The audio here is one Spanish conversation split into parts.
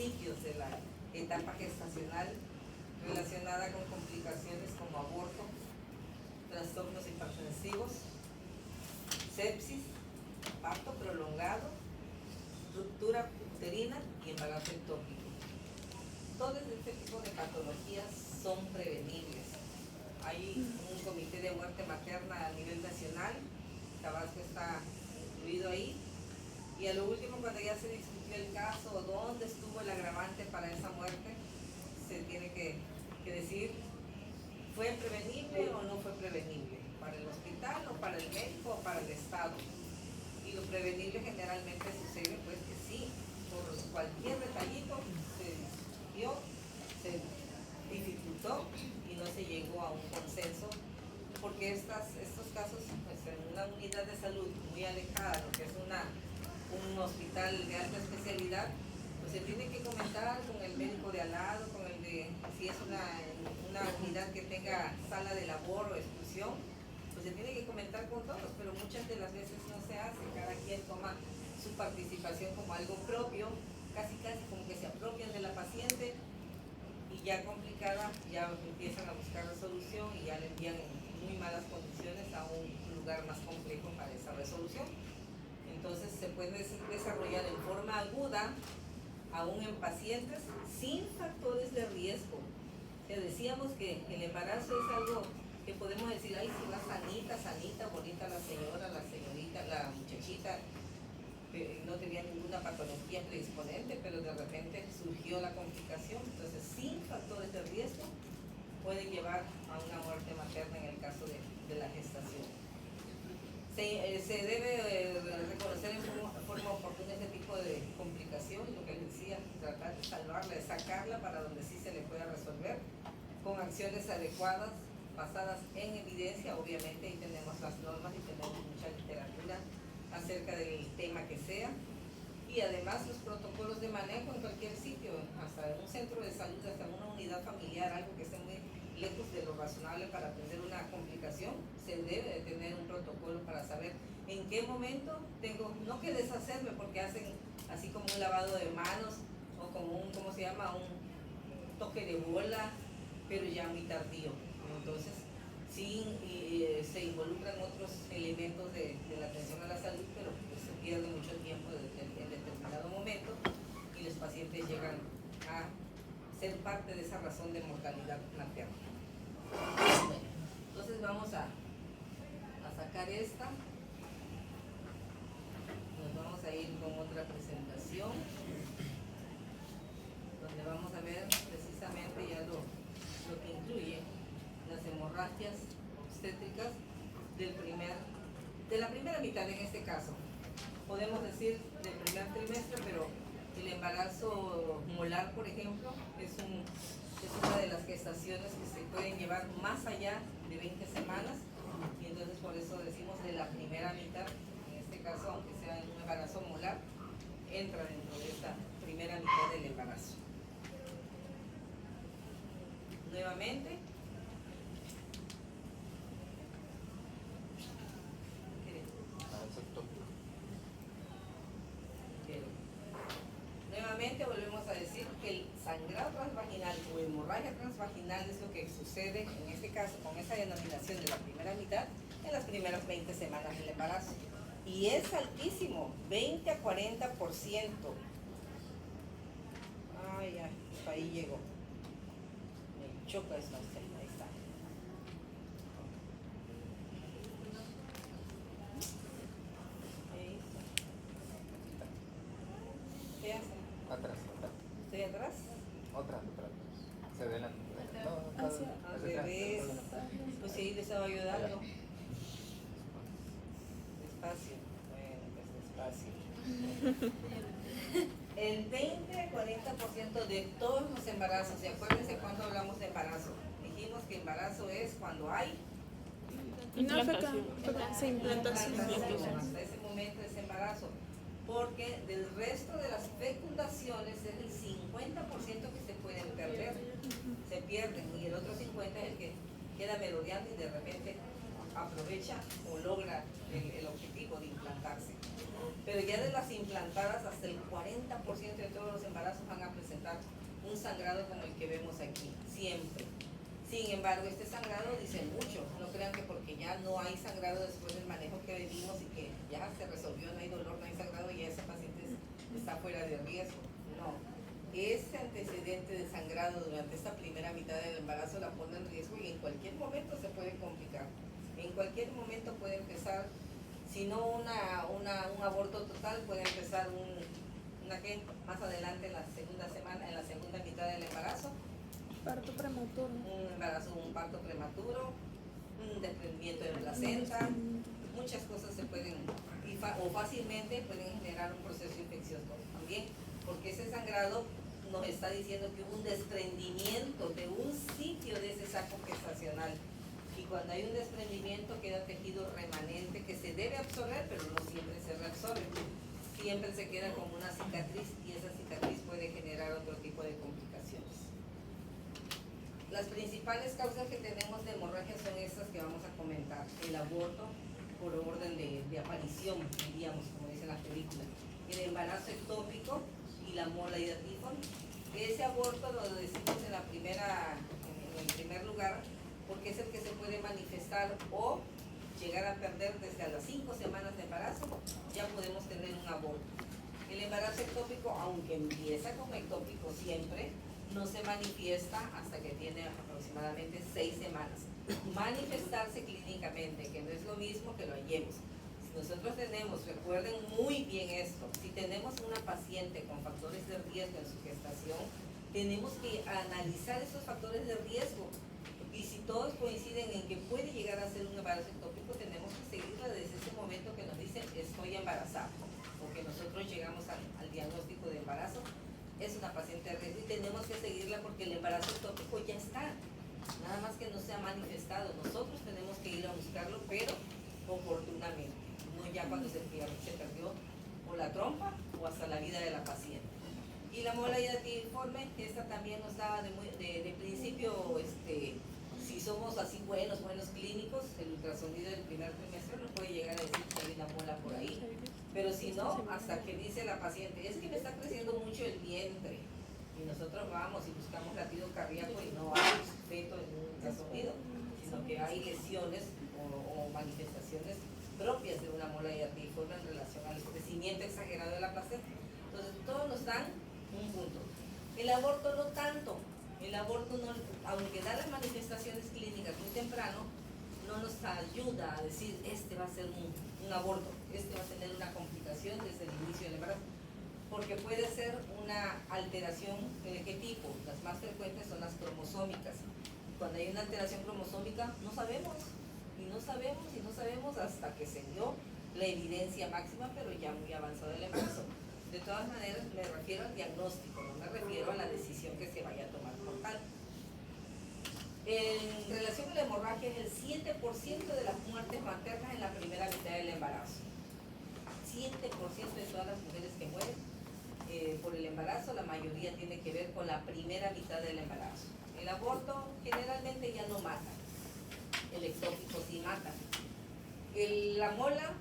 principios de la etapa gestacional relacionada con complicaciones como aborto, trastornos hipertensivos, sepsis, parto prolongado, ruptura uterina y embarazo ectópico. Todo este tipo de patologías son prevenibles. Hay un comité de muerte materna a nivel nacional, Tabasco está incluido ahí, y a lo último, cuando ya se discutió el caso, dónde estuvo el agravante para esa muerte, se tiene que decir, ¿fue prevenible o no fue prevenible? ¿Para el hospital o para el médico o para el Estado? Y lo prevenible generalmente sucede pues que sí, por cualquier detallito se discutió, se dificultó y no se llegó a un consenso, porque estos casos pues en una unidad de salud muy alejada, lo que es un hospital de alta especialidad, pues se tiene que comentar con el médico de al lado, con el de, si es una unidad que tenga sala de labor o exclusión, pues se tiene que comentar con todos, pero muchas de las veces no se hace, cada quien toma su participación como algo propio, casi como que se apropian de la paciente y ya complicada, ya empiezan a buscar resolución y ya le envían en muy malas condiciones a un lugar más complejo para esa resolución. Entonces se puede desarrollar en forma aguda, aún en pacientes sin factores de riesgo. Que decíamos que el embarazo es algo que podemos decir, ay, si va sanita, bonita la señorita, la muchachita, no tenía ninguna patología predisponente, pero de repente surgió la complicación. Entonces, sin factores de riesgo, puede llevar a una muerte materna en el caso de la gestación. Se debe reconocer en forma oportuna ese tipo de complicación, lo que les decía, tratar de salvarla, de sacarla para donde sí se le pueda resolver, con acciones adecuadas, basadas en evidencia, obviamente, y tenemos las normas y tenemos mucha literatura acerca del tema que sea, y además los protocolos de manejo en cualquier sitio, hasta en un centro de salud, hasta en una unidad familiar, algo que esté muy lejos de lo razonable para atender una complicación, se debe de tener un protocolo para saber en qué momento tengo, no que deshacerme, porque hacen así como un lavado de manos o como un, ¿cómo se llama? Un toque de bola, pero ya muy tardío. Entonces, sí se involucran otros elementos de la atención a la salud, pero pues, se pierde mucho tiempo en determinado momento y los pacientes llegan a ser parte de esa razón de mortalidad materna. Bueno, entonces vamos a sacar esta. Nos vamos a ir con otra presentación donde vamos a ver precisamente ya lo que incluye las hemorragias obstétricas de la primera mitad en este caso. Podemos decir del primer trimestre, pero el embarazo molar, por ejemplo, es una de las gestaciones que se pueden llevar más allá de 20 semanas, y entonces por eso decimos de la primera mitad. En este caso, aunque sea en un embarazo molar, entra dentro de esta primera mitad del embarazo. Nuevamente, volvemos a decir que el sangrado transvaginal o hemorragia transvaginal es lo que sucede en este caso con esa denominación de la primera mitad en las primeras 20 semanas del embarazo. Y es altísimo, 20 a 40%. Ay, ahí llegó. Me choca eso, ahí está. ¿Qué hace? Atrás. ¿Estoy atrás? Otra. Se adelanta. No, Al revés. Pues sí, le estaba ayudando. Despacio. Bueno, pues despacio. El 20 al 40% de todos los embarazos, y acuérdense cuando hablamos de embarazo, dijimos que embarazo es cuando hay implantación. Hasta ese momento es embarazo, porque del resto de las fecundaciones es el 50% que se pueden perder, se pierden, y el otro 50% es el que queda merodeando y de repente aprovecha o logra el objetivo de implantarse. Pero ya de las implantadas, hasta el 40% de todos los embarazos van a presentar un sangrado como el que vemos aquí, siempre. Sin embargo, este sangrado dice mucho. No crean que porque ya no hay sangrado después del manejo que vivimos y que ya se resolvió, no hay dolor, no hay sangrado, ya ese paciente está fuera de riesgo. No. Ese antecedente de sangrado durante esta primera mitad del embarazo la pone en riesgo y en cualquier momento se puede complicar. En cualquier momento puede empezar, si no un aborto total, puede empezar más adelante en la segunda semana, en la segunda mitad del embarazo. Parto prematuro. Un parto prematuro, un desprendimiento de placenta, muchas cosas se pueden, o fácilmente pueden generar un proceso infeccioso también, porque ese sangrado nos está diciendo que hubo un desprendimiento de un sitio de ese saco gestacional. Y cuando hay un desprendimiento queda tejido remanente que se debe absorber, pero no siempre se reabsorbe. Siempre se queda como una cicatriz y esa cicatriz puede generar otro tipo de complicaciones. Las principales causas que tenemos de hemorragia son estas que vamos a comentar. El aborto por orden de aparición, diríamos, como dice la película. El embarazo ectópico y la mola hidatífona. Ese aborto lo decimos en el primer lugar, porque es el que se puede manifestar o llegar a perder desde a las 5 semanas de embarazo, ya podemos tener un aborto. El embarazo ectópico, aunque empieza como ectópico siempre, no se manifiesta hasta que tiene aproximadamente 6 semanas. Manifestarse clínicamente, que no es lo mismo que lo hallemos. Si nosotros tenemos, recuerden muy bien esto, si tenemos una paciente con factores de riesgo en su gestación, tenemos que analizar esos factores de riesgo. Y si todos coinciden en que puede llegar a ser un embarazo ectópico, tenemos que seguirla desde ese momento que nos dicen estoy embarazada, o que nosotros llegamos al diagnóstico de embarazo, es una paciente de riesgo y tenemos que seguirla porque el embarazo ectópico ya está, nada más que no se ha manifestado. Nosotros tenemos que ir a buscarlo, pero oportunamente, no ya cuando se perdió o la trompa o hasta la vida de la paciente. Y la mola hidatiforme, esta también nos da de principio, si somos así buenos clínicos, el ultrasonido del primer trimestre nos puede llegar a decir que hay una mola por ahí. Pero si no, hasta que dice la paciente, es que me está creciendo mucho el vientre. Y nosotros vamos y buscamos latido cardíaco y no hay feto en un ultrasonido, sino que hay lesiones o manifestaciones propias de una mola hidatiforme en relación al crecimiento exagerado de la placenta. Entonces, todos nos dan un punto. El aborto no tanto. El aborto, no, aunque da las manifestaciones clínicas muy temprano, no nos ayuda a decir, este va a ser un aborto, este va a tener una complicación desde el inicio del embarazo. Porque puede ser una alteración, ¿de qué tipo? Las más frecuentes son las cromosómicas. Cuando hay una alteración cromosómica, no sabemos, y no sabemos hasta que se dio la evidencia máxima, pero ya muy avanzado el embarazo. De todas maneras, me refiero al diagnóstico, no me refiero a la decisión que se vaya a tomar por tal. En relación a la hemorragia, es el 7% de las muertes maternas en la primera mitad del embarazo. 7% de todas las mujeres que mueren por el embarazo, la mayoría tiene que ver con la primera mitad del embarazo. El aborto generalmente ya no mata, el ectópico sí mata. La mola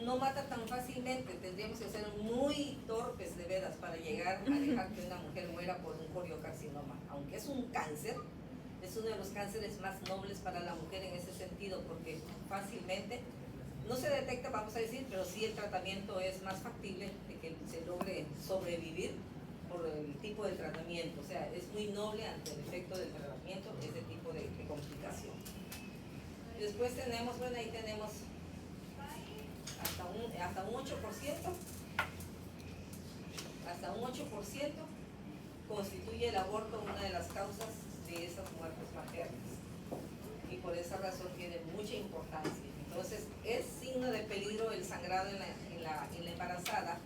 no mata tan fácilmente, tendríamos que ser muy torpes de veras para llegar a dejar que una mujer muera por un coriocarcinoma. Aunque es un cáncer, es uno de los cánceres más nobles para la mujer en ese sentido, porque fácilmente no se detecta, vamos a decir, pero sí el tratamiento es más factible de que se logre sobrevivir por el tipo de tratamiento. O sea, es muy noble ante el efecto del tratamiento ese tipo de complicación. Después tenemos, bueno, ahí tenemos hasta un 8%, constituye el aborto una de las causas de esas muertes maternas. Y por esa razón tiene mucha importancia. Entonces, es signo de peligro el sangrado en la embarazada,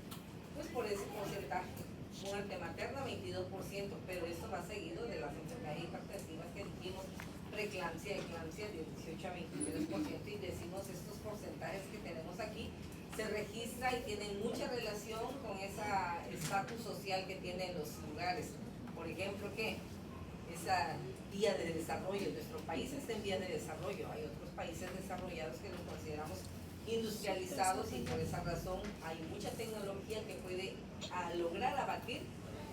pues por ese porcentaje. Muerte materna 22%, pero esto va seguido de las enfermedades hipertensivas que dijimos, preeclampsia, eclampsia de 18 a 23%, y decimos estos porcentajes que tenemos aquí se registra y tienen mucha relación con ese estatus social que tienen los lugares. Por ejemplo, que esa vía de desarrollo, nuestro país está en vía de desarrollo, hay otros países desarrollados que los consideramos industrializados y por esa razón hay mucha tecnología que puede lograr abatir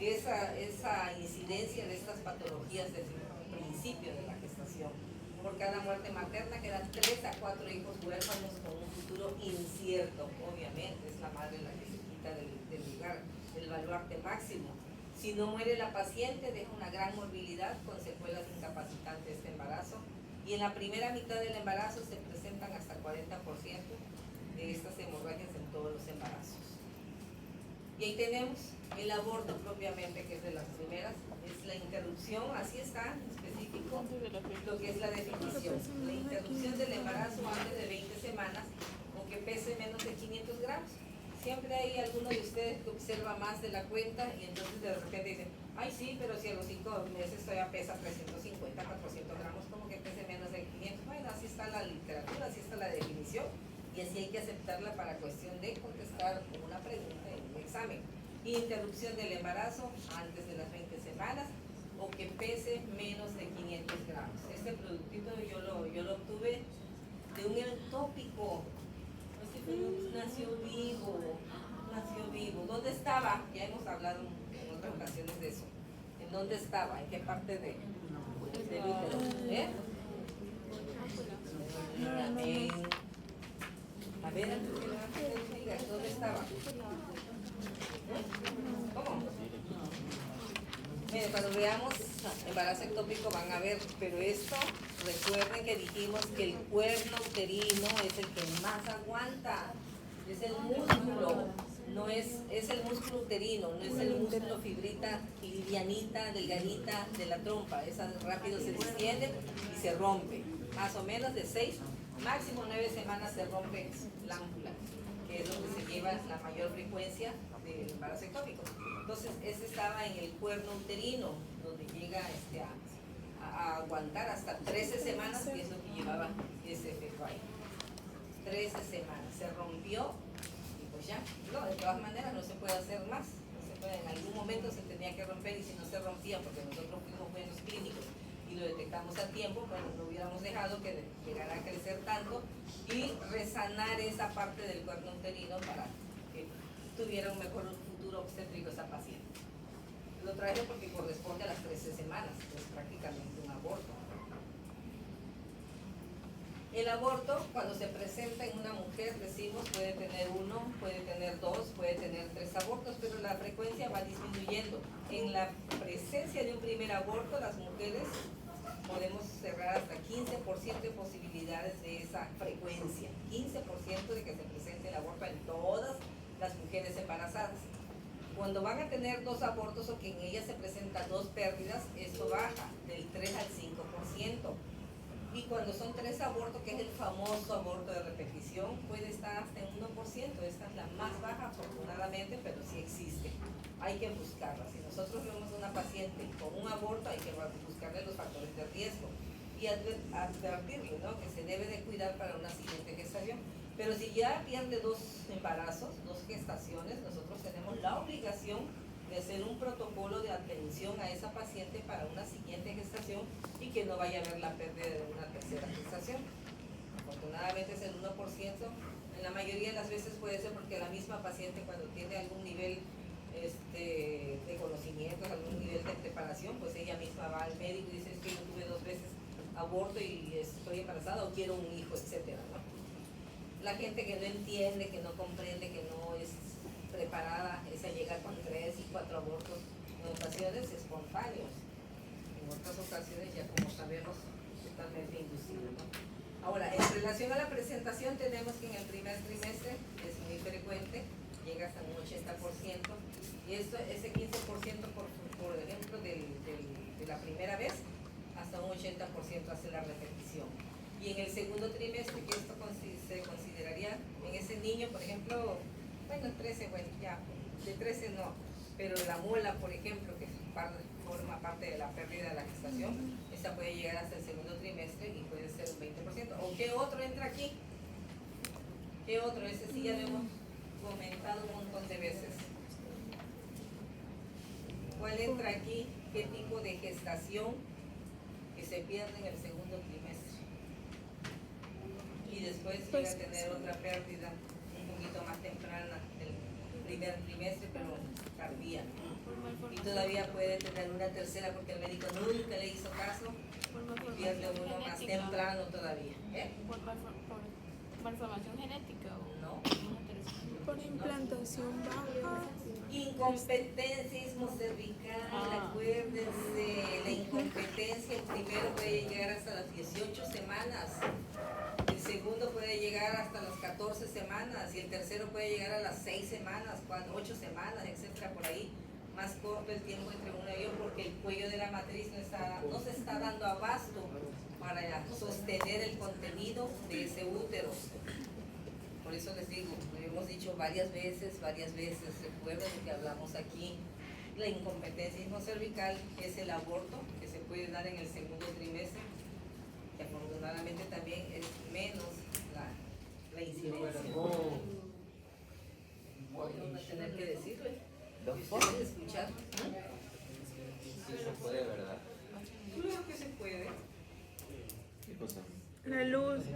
esa incidencia de estas patologías desde el principio de la gestación. Por cada muerte materna quedan 3 a 4 hijos huérfanos con un futuro incierto. Obviamente es la madre la que se quita del lugar, el baluarte máximo. Si no muere la paciente, deja una gran morbilidad con secuelas incapacitantes de este embarazo. Y en la primera mitad del embarazo se presentan hasta 40% de estas hemorragias en todos los embarazos. Y ahí tenemos el aborto propiamente, que es de las primeras, es la interrupción, así está en específico lo que es la definición. La interrupción del embarazo antes de 20 semanas, aunque pese menos de 500 gramos. Siempre hay alguno de ustedes que observa más de la cuenta y entonces de repente dicen, ay sí, pero si a los 5 meses todavía pesa 350, 400 gramos, como que pese menos de 500. Bueno, así está la literatura, así está la definición y así hay que aceptarla para cuestión de contestar una pregunta en un examen. Interrupción del embarazo antes de las 20 semanas o que pese menos de 500 gramos. Este productito yo lo obtuve de un ectópico. Nació vivo. ¿Dónde estaba? Ya hemos hablado en otras ocasiones de eso. ¿En dónde estaba? ¿En qué parte del útero? A ver, antes que me diga, ¿dónde estaba? ¿Cómo? Mire, cuando veamos embarazo ectópico van a ver, pero esto, recuerden que dijimos que el cuerno uterino es el que más aguanta, es el músculo, no es el músculo uterino, no es el músculo fibrita, livianita, delgadita de la trompa, esa rápido se distiende y se rompe, más o menos de 6, máximo 9 semanas se rompe la ámpula, que es donde se lleva la mayor frecuencia del embarazo ectópico. Entonces, ese estaba en el cuerno uterino, donde llega a aguantar hasta 13 semanas, que es lo que llevaba ese feto ahí. 13 semanas, se rompió y pues ya, no, de todas maneras no se puede hacer más, no se puede, en algún momento se tenía que romper y si no se rompía, porque nosotros fuimos buenos clínicos y lo detectamos a tiempo, bueno, no hubiéramos dejado que llegara a crecer tanto y resanar esa parte del cuerno uterino para que tuviera un mejor futuro obstétrico esa paciente. Lo traigo porque corresponde a las 13 semanas, es prácticamente un aborto. El aborto, cuando se presenta en una mujer, decimos, puede tener 1, puede tener 2, puede tener 3 abortos, pero la frecuencia va disminuyendo. En la presencia de un primer aborto, las mujeres podemos cerrar hasta 15% de posibilidades de esa frecuencia, 15% de que se presente el aborto en todas las mujeres embarazadas. Cuando van a tener 2 abortos o que en ellas se presentan 2 pérdidas, esto baja del 3 al 5%. Y cuando son 3 abortos, que es el famoso aborto de repetición, puede estar hasta en 1%. Esta es la más baja, afortunadamente, pero sí existe. Hay que buscarla. Si nosotros vemos a una paciente con un aborto, hay que buscarle los factores de riesgo y advertirle, ¿no?, que se debe de cuidar para una siguiente gestación. Pero si ya pierde 2 embarazos, 2 gestaciones, nosotros tenemos la obligación de hacer un protocolo de atención a esa paciente para una siguiente gestación y que no vaya a haber la pérdida de una tercera gestación. Afortunadamente es el 1%, en la mayoría de las veces puede ser porque la misma paciente cuando tiene algún nivel de conocimientos, algún nivel de preparación, pues ella misma va al médico y dice, es que yo tuve 2 veces aborto y estoy embarazada o quiero un hijo, etcétera, ¿no? La gente que no entiende, que no comprende, que no es preparada, esa llega con 3 y 4 abortos, en ocasiones espontáneos, en otras ocasiones ya como sabemos totalmente inducidos, ¿no? Ahora, en relación a la presentación tenemos que en el primer trimestre es muy frecuente, llega hasta un 80%, y ese 15% por ejemplo de la primera vez, hasta un 80% hace la repetición. Y en el segundo trimestre, que esto se consideraría en ese niño, por ejemplo, bueno, 13, bueno, ya, de 13 no, pero la mula, por ejemplo, que forma parte de la pérdida de la gestación, esta puede llegar hasta el segundo trimestre y puede ser un 20%. ¿O qué otro entra aquí? ¿Qué otro? Ese sí ya lo hemos comentado un montón de veces. ¿Cuál entra aquí? ¿Qué tipo de gestación que se pierde en el segundo trimestre? Y después llega a tener otra pérdida un poquito más temprana el primer trimestre, pero tardía. Y todavía puede tener una tercera porque el médico nunca le hizo caso y pierde uno más temprano todavía. ¿Por malformación genética o No. Por implantación baja. Incompetencia cervical, acuérdense, la incompetencia, el primero puede llegar hasta las 18 semanas, el segundo puede llegar hasta las 14 semanas y el tercero puede llegar a las 6 semanas, 8 semanas, etcétera, por ahí. Más corto el tiempo entre uno y otro porque el cuello de la matriz no se está dando abasto para sostener el contenido de ese útero. Por eso les digo, lo hemos dicho varias veces, recuerden que hablamos aquí, la incompetencia cervical es el aborto que se puede dar en el segundo trimestre, que afortunadamente también es menos la incidencia. Vamos a tener que decirle, ¿ustedes escuchar? Sí se puede, ¿verdad? Claro que se puede. ¿Qué cosa? La luz.